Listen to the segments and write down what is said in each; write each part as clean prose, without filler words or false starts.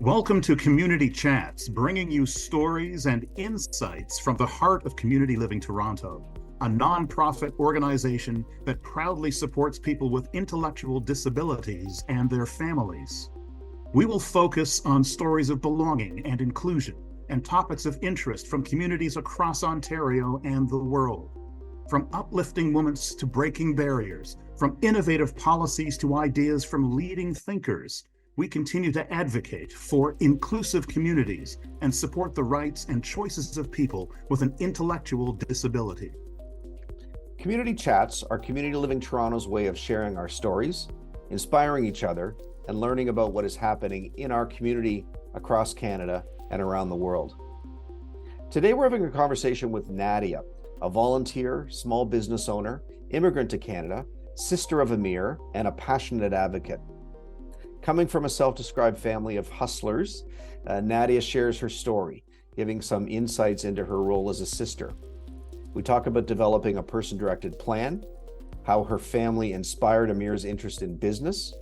Welcome to Community Chats, bringing you stories and insights from the heart of Community Living Toronto, a nonprofit organization that proudly supports people with intellectual disabilities and their families. We will focus on stories of belonging and inclusion and topics of interest from communities across Ontario and the world. From uplifting moments to breaking barriers, from innovative policies to ideas from leading thinkers, we continue to advocate for inclusive communities and support the rights and choices of people with an intellectual disability. Community Chats are Community Living Toronto's way of sharing our stories, inspiring each other, and learning about what is happening in our community across Canada and around the world. Today, we're having a conversation with Nadia, a volunteer, small business owner, immigrant to Canada, sister of Amir, and a passionate advocate. Coming from a self-described family of hustlers, Nadia shares her story, giving some insights into her role as a sister. We talk about developing a person-directed plan, how her family inspired Amir's interest in business,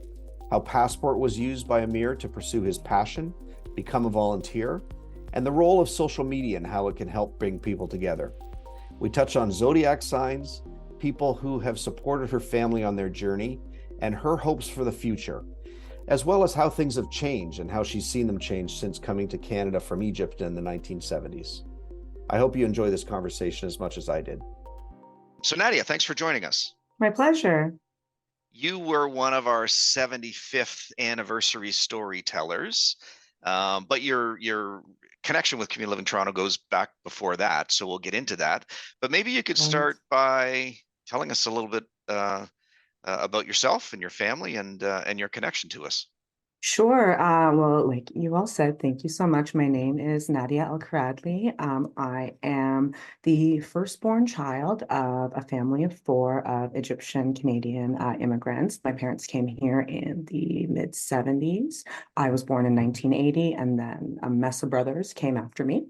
how Passport was used by Amir to pursue his passion, become a volunteer, and the role of social media and how it can help bring people together. We touch on zodiac signs, people who have supported her family on their journey, and her hopes for the future, as well as how things have changed and how she's seen them change since coming to Canada from Egypt in the 1970s. I hope you enjoy this conversation as much as I did. So Nadia, thanks for joining us. My pleasure. You were one of our 75th anniversary storytellers, but your connection with Community Living Toronto goes back before that, so we'll get into that. But maybe you could start by telling us a little bit about yourself and your family and your connection to us. Sure. Well, like you all said, thank you so much. My name is Nadia Elkharadly. I am the firstborn child of a family of four of Egyptian Canadian immigrants. My parents came here in the mid-70s. I was born in 1980, and then a mess of brothers came after me.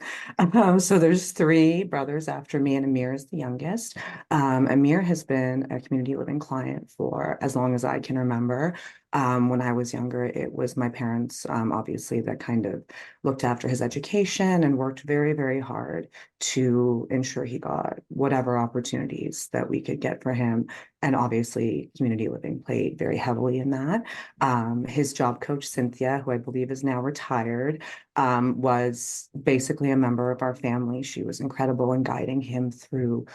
So there's three brothers after me, and Amir is the youngest. Amir has been a community living client for as long as I can remember. When I was younger, it was my parents, obviously, that kind of looked after his education and worked very, very hard to ensure he got whatever opportunities that we could get for him. And obviously, community living played very heavily in that. His job coach, Cynthia, who I believe is now retired, was basically a member of our family. She was incredible in guiding him through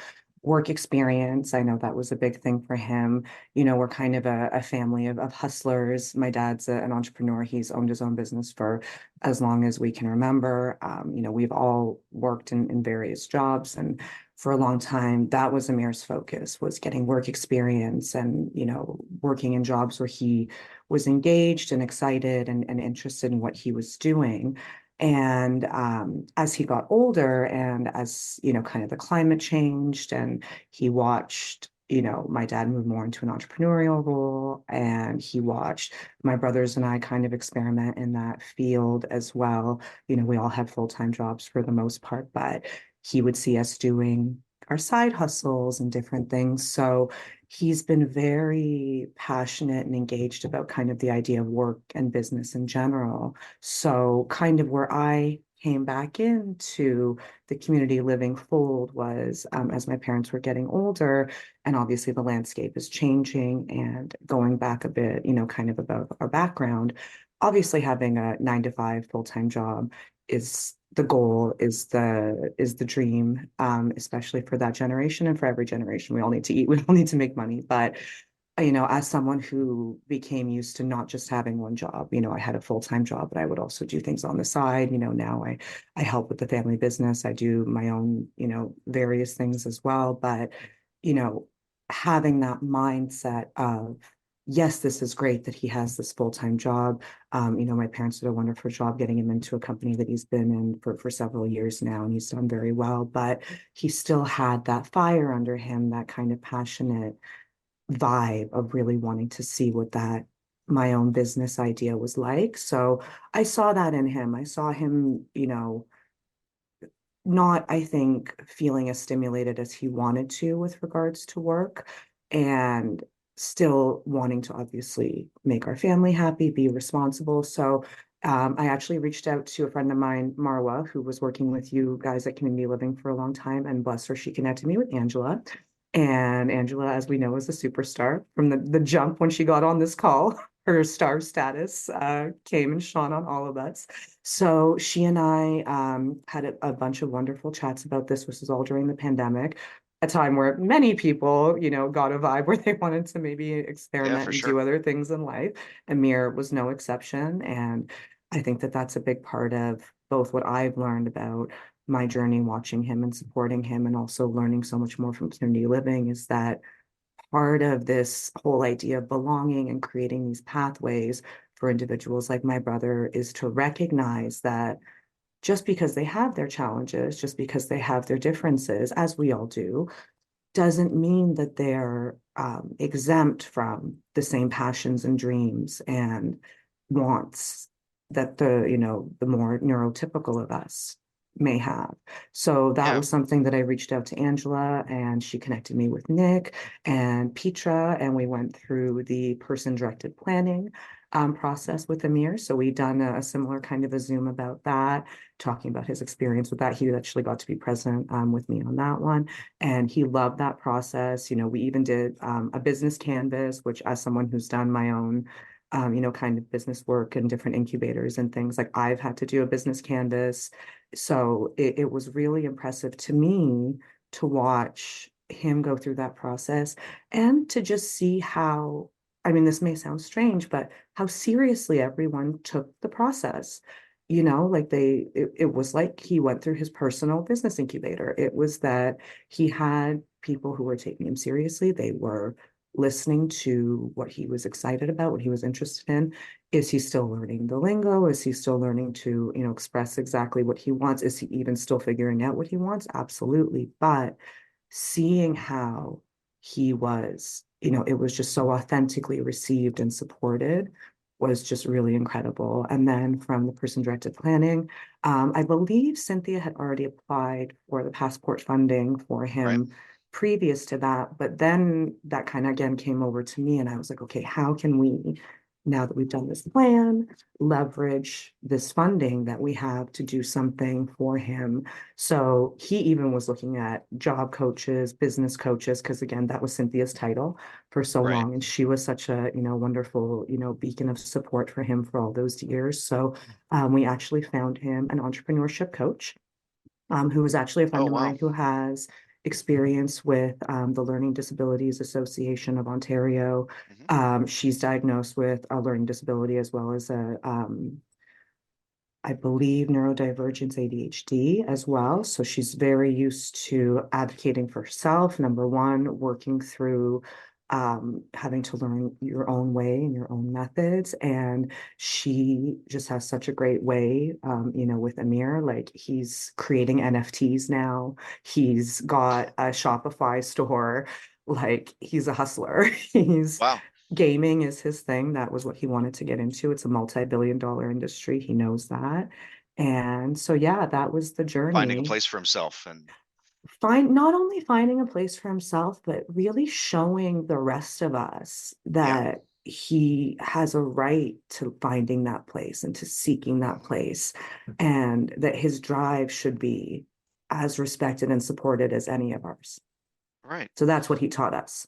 work experience. I know that was a big thing for him. You know, we're kind of a family of hustlers. My dad's an entrepreneur. He's owned his own business for as long as we can remember. You know, we've all worked in various jobs, and for a long time, that was Amir's focus, was getting work experience and, you know, working in jobs where he was engaged and excited and interested in what he was doing. And as he got older and as, you know, kind of the climate changed and he watched, you know, my dad move more into an entrepreneurial role, and he watched my brothers and I kind of experiment in that field as well. You know, we all had full-time jobs for the most part, but he would see us doing our side hustles and different things. So he's been very passionate and engaged about kind of the idea of work and business in general. So kind of where I came back into the community living fold was as my parents were getting older, and obviously the landscape is changing, and going back a bit, you know, kind of about our background, obviously having a 9 to 5 full-time job is the goal, is the dream, especially for that generation and for every generation. We all need to eat, we all need to make money. But, you know, as someone who became used to not just having one job, you know, I had a full-time job, but I would also do things on the side. You know, now I help with the family business. I do my own, you know, various things as well. But, you know, having that mindset of, yes, this is great that he has this full-time job. You know, my parents did a wonderful job getting him into a company that he's been in for several years now, and he's done very well, but he still had that fire under him, that kind of passionate vibe of really wanting to see what that my own business idea was like. So I saw that in him. I saw him, you know, not, I think, feeling as stimulated as he wanted to with regards to work, and still wanting to obviously make our family happy, be responsible. So I actually reached out to a friend of mine, Marwa, who was working with you guys at Community Living for a long time, and bless her, she connected me with Angela. And Angela, as we know, is a superstar from the jump when she got on this call. Her star status came and shone on all of us. So she and I had a bunch of wonderful chats about this. This was all during the pandemic, a time where many people, got a vibe where they wanted to maybe Yeah, experiment for and sure. do other things in life. Amir was no exception. And I think that that's a big part of both what I've learned about my journey watching him and supporting him, and also learning so much more from community living, is that part of this whole idea of belonging and creating these pathways for individuals like my brother is to recognize that just because they have their challenges, just because they have their differences, as we all do, doesn't mean that they're exempt from the same passions and dreams and wants that the more neurotypical of us may have. So that Yeah, was something that I reached out to Angela, and she connected me with Nick and Petra, and we went through the person-directed planning process with Amir. So we done a similar kind of a Zoom about that, talking about his experience with that. He actually got to be present with me on that one, and he loved that process. We even did a business canvas, which, as someone who's done my own kind of business work and different incubators and things, like, I've had to do a business canvas. So it was really impressive to me to watch him go through that process, and to just see how, I mean, this may sound strange, but how seriously everyone took the process. Like, it was like he went through his personal business incubator. It was that he had people who were taking him seriously. They were listening to what he was excited about, what he was interested in. Is he still learning the lingo? Is he still learning to, express exactly what he wants? Is he even still figuring out what he wants? Absolutely. But seeing how he was, it was just so authentically received and supported, was just really incredible. And then from the person directed planning, I believe Cynthia had already applied for the passport funding for right. him previous to that. But then that kind of again came over to me, and I was like, okay, how can we, now that we've done this plan, leverage this funding that we have to do something for him? So he even was looking at job coaches, business coaches, because again, that was Cynthia's title for so Right. long. And she was such a, wonderful, beacon of support for him for all those years. So we actually found him an entrepreneurship coach, who was actually a Oh, friend of wow. mine who has experience with the Learning Disabilities Association of Ontario. Hmm. She's diagnosed with a learning disability as well as I believe, neurodivergence ADHD as well. Hmm. So she's very used to advocating for herself, number one, working through having to learn your own way and your own methods. And she just has such a great way, with Amir. Like, he's creating NFTs now. He's got a Shopify store. Like, he's a hustler. He's Wow. Gaming is his thing. That was what he wanted to get into. It's a multi-billion-dollar industry. He knows that. And so, yeah, that was the Finding a journey. place for himself. And Not only finding a place for himself, but really showing the rest of us yeah. that he has a right to finding that place and to seeking that Hmm. place, and that his drive should be as respected and supported as any of ours. Right. So that's what he taught us.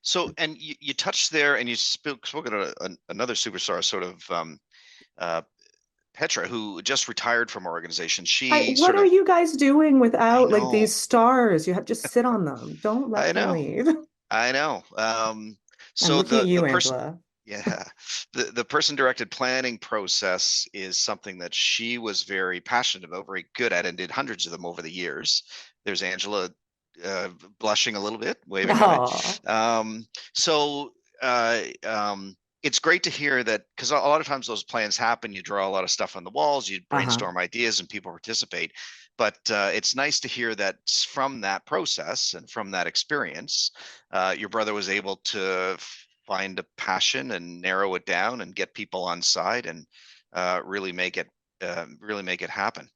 So, and you touched there, and you spoke about another superstar, sort of uh, Petra, who just retired from our organization. She What sort are of, you guys doing I without, like, know, these stars? You have just sit on them. Don't let I them know, leave. I know. I'm So looking at the you, person, Angela. yeah, the person directed planning process is something that she was very passionate about, very good at, and did hundreds of them over the years. There's Angela, blushing a little bit, waving hi. Oh, Um, so uh, um, it's great to hear that, because a lot of times those plans happen. You draw a lot of stuff on the walls, you uh-huh. brainstorm ideas, and people participate. But it's nice to hear that from that process and from that experience, your brother was able to find a passion and narrow it down and get people on side, and really make it happen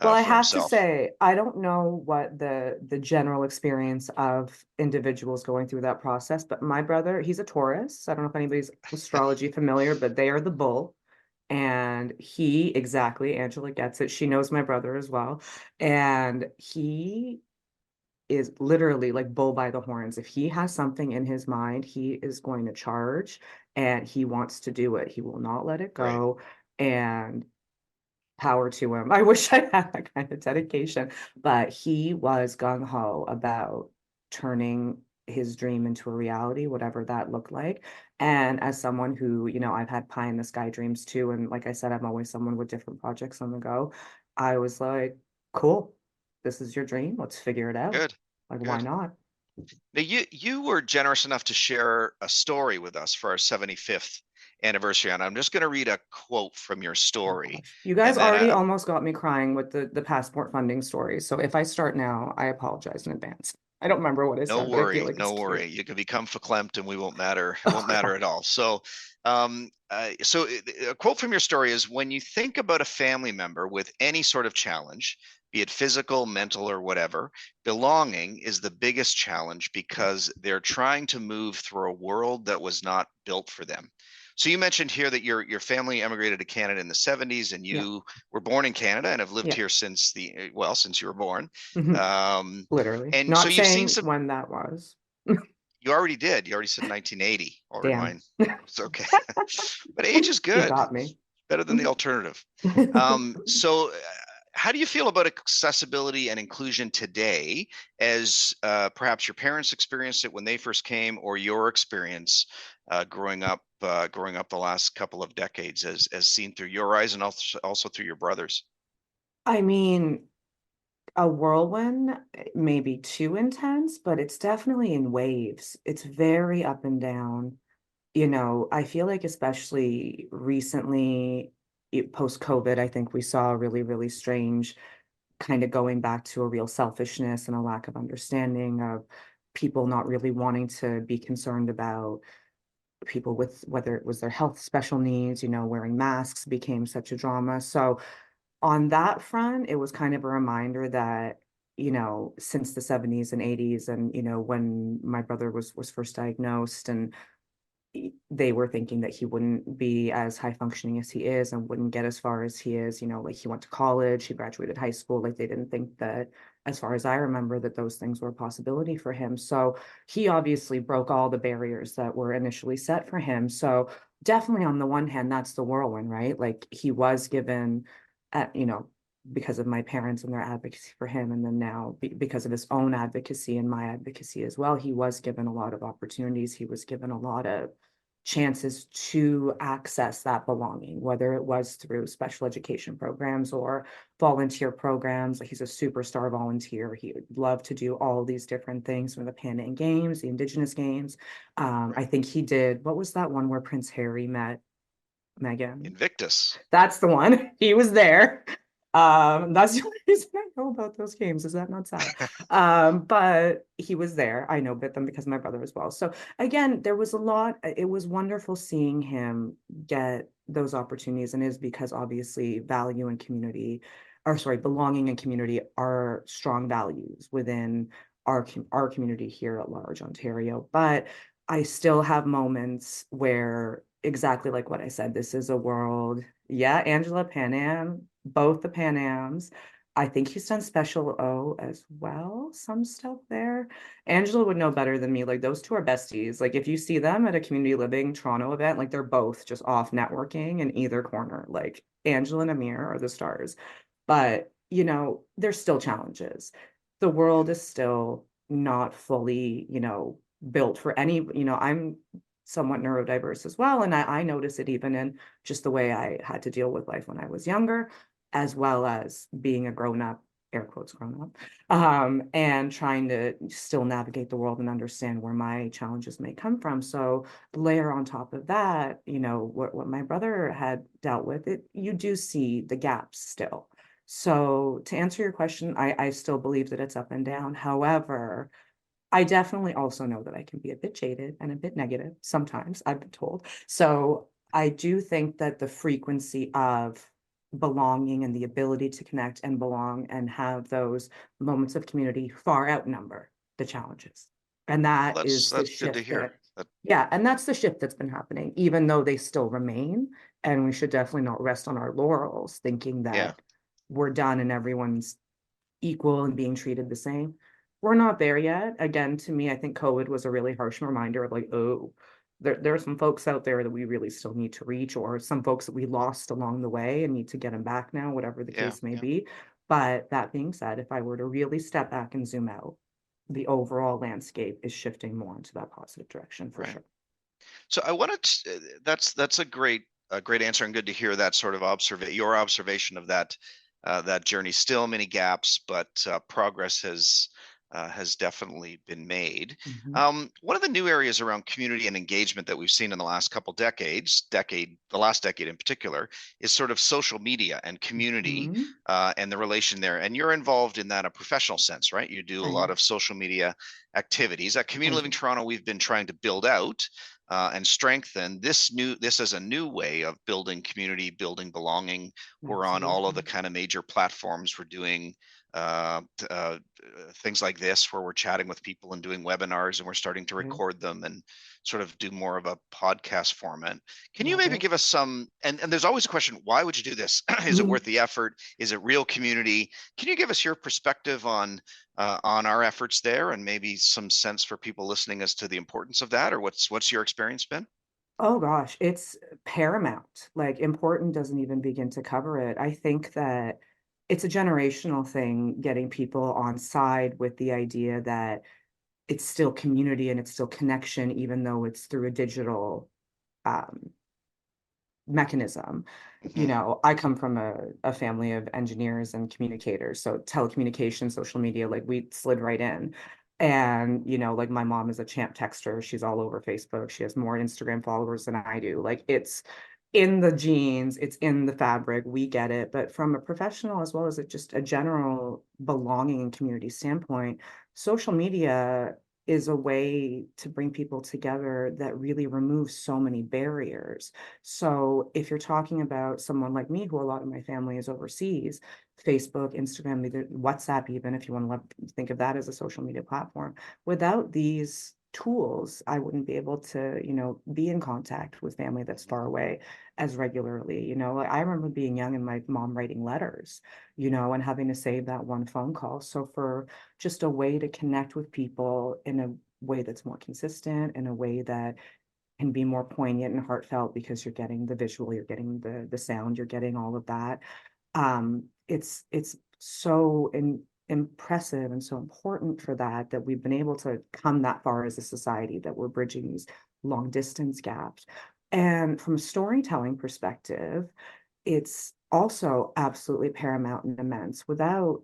Well, I for have to himself. say, I don't know what the general experience of individuals going through that process, but my brother, he's a Taurus. I don't know if anybody's astrology familiar, but they are the bull. And Angela gets it. She knows my brother as well. And he is literally like bull by the horns. If he has something in his mind, he is going to charge and he wants to do it. He will not let it Right. go. And power to him. I wish I had that kind of dedication, but he was gung ho about turning his dream into a reality, whatever that looked like. And as someone who, I've had pie in the sky dreams too. And like I said, I'm always someone with different projects on the go. I was like, cool, this is your dream. Let's figure it out. Good. Like, why Good. not? Now, you were generous enough to share a story with us for our 75th anniversary, and I'm just going to read a quote from your Oh, story, gosh. You guys and then already almost got me crying with the passport funding story. So if I start now, I apologize in advance. I don't remember what I no said, but I feel worry, like it's no cute. worry. You can become verklempt, and we won't matter. It Oh won't matter God. at all. So, a quote from your story is: when you think about a family member with any sort of challenge, be it physical, mental, or whatever, belonging is the biggest challenge because they're trying to move through a world that was not built for them. So you mentioned here that your family emigrated to Canada in the 70s, and Yeah. you were born in Canada and have lived Yeah. here since since you were born. Mhm. Um, Literally. and so Not you've seen saying some. when that was. You already did. You already said 1980. I'll Damn. remind. It's okay. But age is You good. got me. Better than the alternative. How do you feel about accessibility and inclusion today, as perhaps your parents experienced it when they first came, or your experience growing up the last couple of decades, as seen through your eyes and also through your brothers? I mean, a whirlwind may be too intense, but it's definitely in waves. It's very up and down. I feel like especially recently, post-COVID, I think we saw a really, really strange kind of going back to a real selfishness and a lack of understanding of people not really wanting to be concerned about people with whether it was their health special needs, wearing masks became such a drama. So on that front, it was kind of a reminder that, since the 70s and 80s and, when my brother was first diagnosed and they were thinking that he wouldn't be as high functioning as he is and wouldn't get as far as he is, like he went to college, he graduated high school, like they didn't think that, as far as I remember, that those things were a possibility for him. So he obviously broke all the barriers that were initially set for him. So definitely on the one hand, that's the whirlwind, right? Like he was given, because of my parents and their advocacy for him, and then now because of his own advocacy and my advocacy as well, he was given a lot of opportunities. He was given a lot of chances to access that belonging, whether it was through special education programs or volunteer programs. Like he's a superstar volunteer. He would love to do all these different things from the Pan Am Games, the Indigenous Games. I Right. think he did, what was that one where Prince Harry met Meghan? Invictus. That's the one. He was there. That's the only reason I know about those games. Is that not sad? But he was there. I know about them because of my brother as well. So again, there was a lot. It was wonderful seeing him get those opportunities, and is because obviously value and community, or sorry, belonging and community are strong values within our community here at large, Ontario. But I still have moments where exactly like what I said, this is a world. Yeah, Angela Pan Am, both the Pan Ams. I think he's done Special O as well, some stuff there. Angela would know better than me. Like those two are besties. Like if you see them at a community living Toronto event, like they're both just off networking in either corner. Like Angela and Amir are the stars. But, there's still challenges. The world is still not fully, built for any, I'm somewhat neurodiverse as well. And I notice it even in just the way I had to deal with life when I was younger, as well as being a grown up, air quotes grown up, and trying to still navigate the world and understand where my challenges may come from. So layer on top of that, what my brother had dealt with, you do see the gaps still. So to answer your question, I still believe that it's up and down. However, I definitely also know that I can be a bit jaded and a bit negative sometimes, I've been told. So I do think that the frequency of belonging and the ability to connect and belong and have those moments of community far outnumber the challenges. And Well, that that's is the that's good to shift hear. that, yeah, and that's the shift that's been happening, even though they still remain. And we should definitely not rest on our laurels thinking Yeah. that we're done and everyone's equal and being treated the same. We're not there yet. Again, to me, I think COVID was a really harsh reminder of like, oh, there are some folks out there that we really still need to reach, or some folks that we lost along the way and need to get them back now, whatever the Yeah. case may Yeah. be. But that being said, if I were to really step back and zoom out, the overall landscape is shifting more into that positive direction for Right. sure. So I wanted to, that's a great answer, and good to hear that sort of your observation of that that journey. Still many gaps, but progress has definitely been made. Mhm. One of the new areas around community and engagement that we've seen in the last couple decades, the last decade in particular, is sort of social media and community Mhm. and the relation there. And you're involved in that in a professional sense, right? You do a I lot am. of social media activities. At Community I Living do. Toronto, we've been trying to build out and strengthen this as a new way of building community, building belonging. We're on all of the Absolutely. kind of major platforms. We're doing things like this where we're chatting with people and doing webinars, and we're starting to Right. record them and sort of do more of a podcast format. Can you Love maybe it. give us some, and there's always a question, why would you do this? Is it worth the effort? Is it real community? Can you give us your perspective on our efforts there, and maybe some sense for people listening as to the importance of that, or what's your experience been? Oh gosh, it's paramount. Like important doesn't even begin to cover it. I think that it's a generational thing getting people on side with the idea that it's still community and it's still connection, even though it's through a digital um, mechanism. You Hmm. know, I come from a family of engineers and communicators. So telecommunications, social media, like we slid right in. And, you know, like my mom is a champ texter. She's all over Facebook. She has more Instagram followers than I do. Like it's in the genes, it's in the fabric. We get it. But from a professional as well as just a general belonging and community standpoint, social media is a way to bring people together that really removes so many barriers. So if you're talking about someone like me, who a lot of my family is overseas, Facebook, Instagram, WhatsApp, even if you want to think of that as a social media platform, without these tools, I wouldn't be able to, you know, be in contact with family that's far away as regularly. You know, like I remember being young and my mom writing letters, you know, and having to save that one phone call. So for just a way to connect with people in a way that's more consistent, in a way that can be more poignant and heartfelt because you're getting the visual, you're getting the sound, you're getting all of that. It's so impressive and so important for that we've been able to come that far as a society, that we're bridging these long distance gaps. And from a storytelling perspective, it's also absolutely paramount and immense. Without,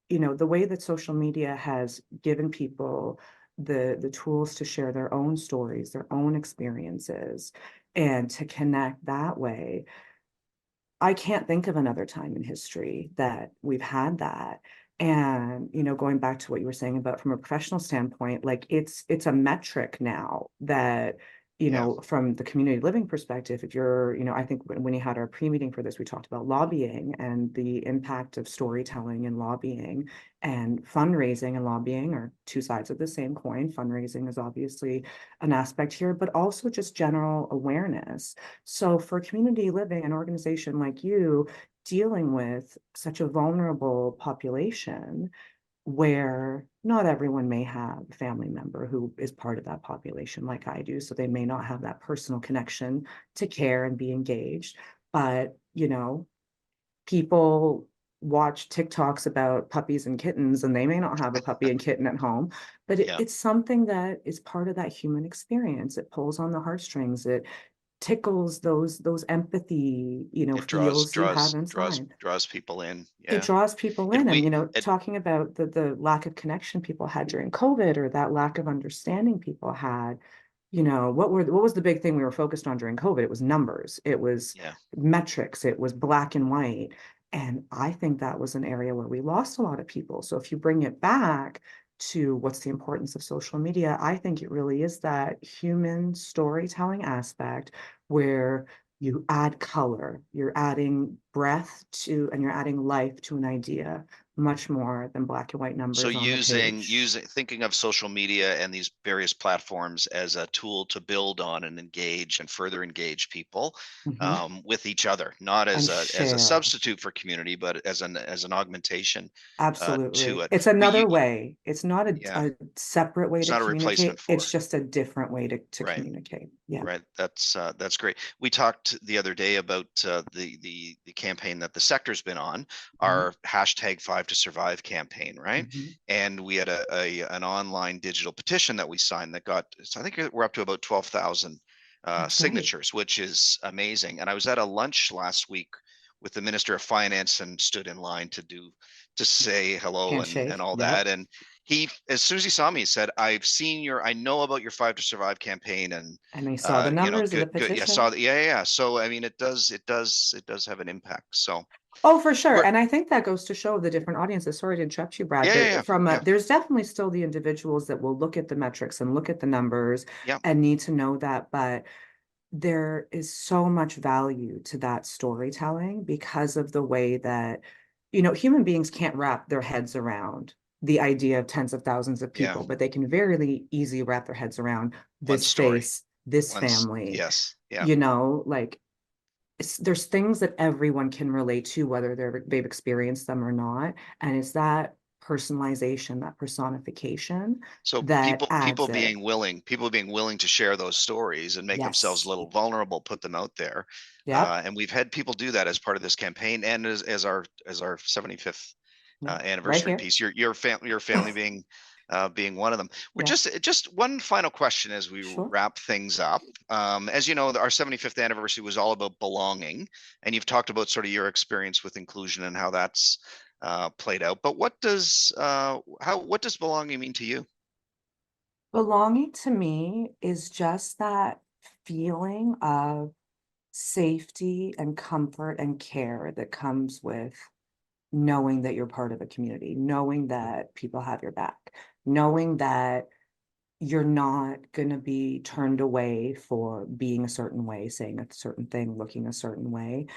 you know, the way that social media has given people the tools to share their own stories, their own experiences, and to connect that way, I can't think of another time in history that we've had that. And, you know, going back to what you were saying about from a professional standpoint, like it's a metric now that, you Yeah. know, from the community living perspective, if you're, you know, I think when we had our pre-meeting for this, we talked about lobbying and the impact of storytelling and lobbying, and fundraising and lobbying are two sides of the same coin. Fundraising is obviously an aspect here, but also just general awareness. So for community living, an organization like you dealing with such a vulnerable population where not everyone may have a family member who is part of that population like I do, so they may not have that personal connection to care and be engaged. But, you know, people watch TikToks about puppies and kittens, and they may not have a puppy and kitten at home, but Yeah. it's something that is part of that human experience. It pulls on the heartstrings. It tickles those empathy, you know, It draws feels you have draws draws inside. draws people in. It Yeah. draws people It in. And, we you know, it talking about the lack of connection people had during COVID, or that lack of understanding people had, you know, what was the big thing we were focused on during COVID? It was numbers, it was Yeah. metrics, it was black and white. And I think that was an area where we lost a lot of people. So if you bring it back to what's the importance of social media, I think it really is that human storytelling aspect where you add color, you're adding breath to, and you're adding life to an idea much more than black and white So numbers on the page. thinking of social media and these various platforms as a tool to build on and engage and further engage people Mhm. with each other, not And as a share. substitute for community, but as an augmentation to Absolutely. it. It's another way. It's not Yeah, a separate way it's to not a replacement communicate. for. It's just a different way to Right. communicate. Yeah. Right. That's great. We talked the other day about the campaign that the sector's been on, our hashtag 5 to Survive campaign, right? Mhm. And we had an online digital petition that we signed that got, so I think we're up to about 12,000 That's great. signatures, which is amazing. And I was at a lunch last week with the Minister of Finance and stood in line to say hello and Handshake. all Yep. that. And he, as soon as he saw me, he said, I know about your 5 to Survive campaign, and And I saw the numbers of the good. Yeah, saw petition. that. Yeah. So I mean, it does have an impact. So Oh, for sure. we're, And I think that goes to show the different audiences. Sorry to interrupt you, Brad. yeah, yeah, There's definitely still the individuals that will look at the metrics and look at the numbers yeah, and need to know that. But there is so much value to that storytelling because of the way that, human beings can't wrap their heads around the idea of tens of thousands of yeah. people, but they can very easily wrap their heads around One this story, face, this family, yes, yeah. like there's things that everyone can relate to, whether they've experienced them or not. And it's that personalization, that personification So that people adds it. being willing to share those stories and make themselves a Yes. little vulnerable, put them out there. Yep. And we've had people do that as part of this campaign, and as our 75th Yeah. Right anniversary here. piece. Your family being one of them. We're Yeah. just one final question as we Sure. wrap things up. As you know, our 75th anniversary was all about belonging, and you've talked about sort of your experience with inclusion and how that's played out. But what does belonging mean to you? Belonging to me is just that feeling of safety and comfort and care that comes with knowing that you're part of a community, knowing that people have your back, knowing that you're not going to be turned away for being a certain way, saying a certain thing, looking a certain way.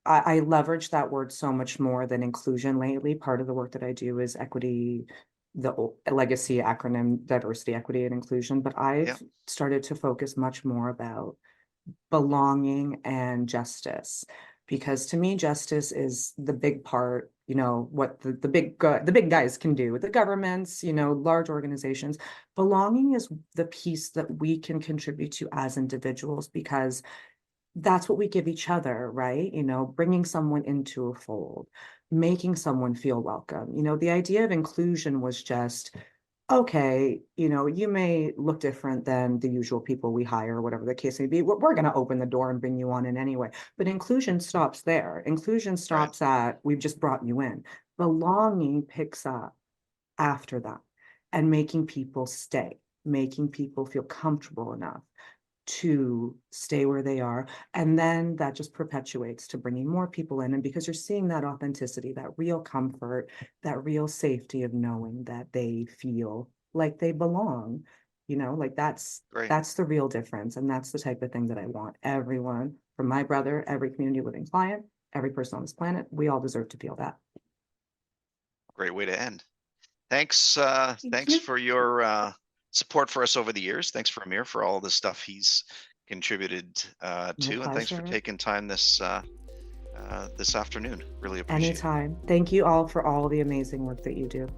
I leverage that word so much more than inclusion lately. Part of the work that I do is equity, the legacy acronym, diversity, equity, and inclusion. But Yeah, I've started to focus much more about belonging and justice, because to me justice is the big part, what the big guys can do, the governments, large organizations. Belonging is the piece that we can contribute to as individuals, because that's what we give each other, right? Bringing someone into a fold, making someone feel welcome. The idea of inclusion was just, okay, you may look different than the usual people we hire, whatever the case may be. We're going to open the door and bring you on in anyway. But inclusion stops there. Inclusion right. stops at, we've just brought you in. Belonging picks up after that, and making people stay, making people feel comfortable enough to stay where they are. And then that just perpetuates to bringing more people in. And because you're seeing that authenticity, that real comfort, that real safety of knowing that they feel like they belong, like Great. that's the real difference. And that's the type of thing that I want everyone, from my brother, every community living client, every person on this planet, we all deserve to feel that. Great way to end. Thanks. Thank Thanks you. for your support for us over the years. Thanks for Amir for all the stuff he's contributed My to, and thanks for pleasure. taking time this afternoon. Really appreciate it. Anytime. Thank you all for all the amazing work that you do.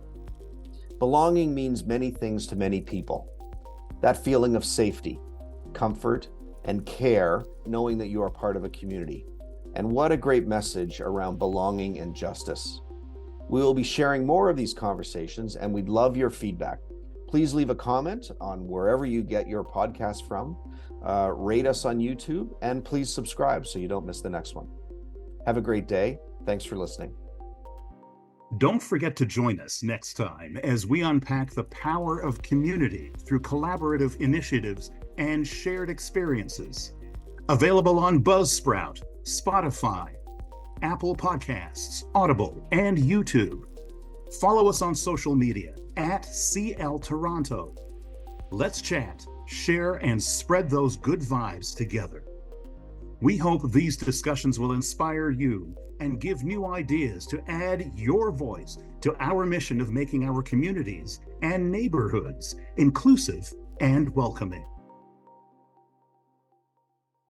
Belonging means many things to many people. That feeling of safety, comfort, and care, knowing that you are part of a community. And what a great message around belonging and justice. We will be sharing more of these conversations, and we'd love your feedback. Please leave a comment on wherever you get your podcast from, rate us on YouTube, and please subscribe so you don't miss the next one. Have a great day. Thanks for listening. Don't forget to join us next time as we unpack the power of community through collaborative initiatives and shared experiences. Available on Buzzsprout, Spotify, Apple Podcasts, Audible, and YouTube. Follow us on social media at CL Toronto. Let's chat, share, and spread those good vibes together. We hope these discussions will inspire you and give new ideas to add your voice to our mission of making our communities and neighborhoods inclusive and welcoming.